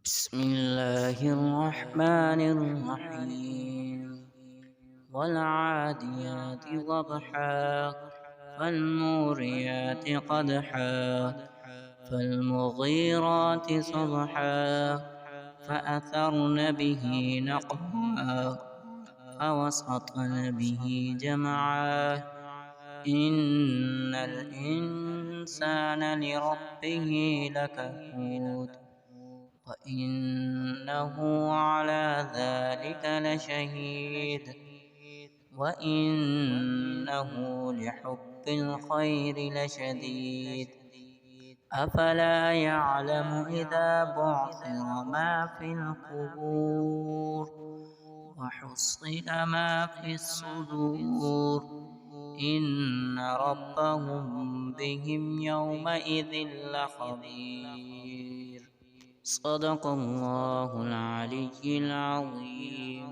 بسم الله الرحمن الرحيم والعاديات ضبحا فالموريات قدحا فالمغيرات صبحا فأثرن به نقعا فوسطن به جمعا إن الإنسان لربه لكنود وإنه على ذلك لشهيد وإنه لحب الخير لشديد أفلا يعلم إذا بعثر ما في القبور وحصل ما في الصدور إن ربهم بهم يومئذ لخبير. صدق الله العلي العظيم.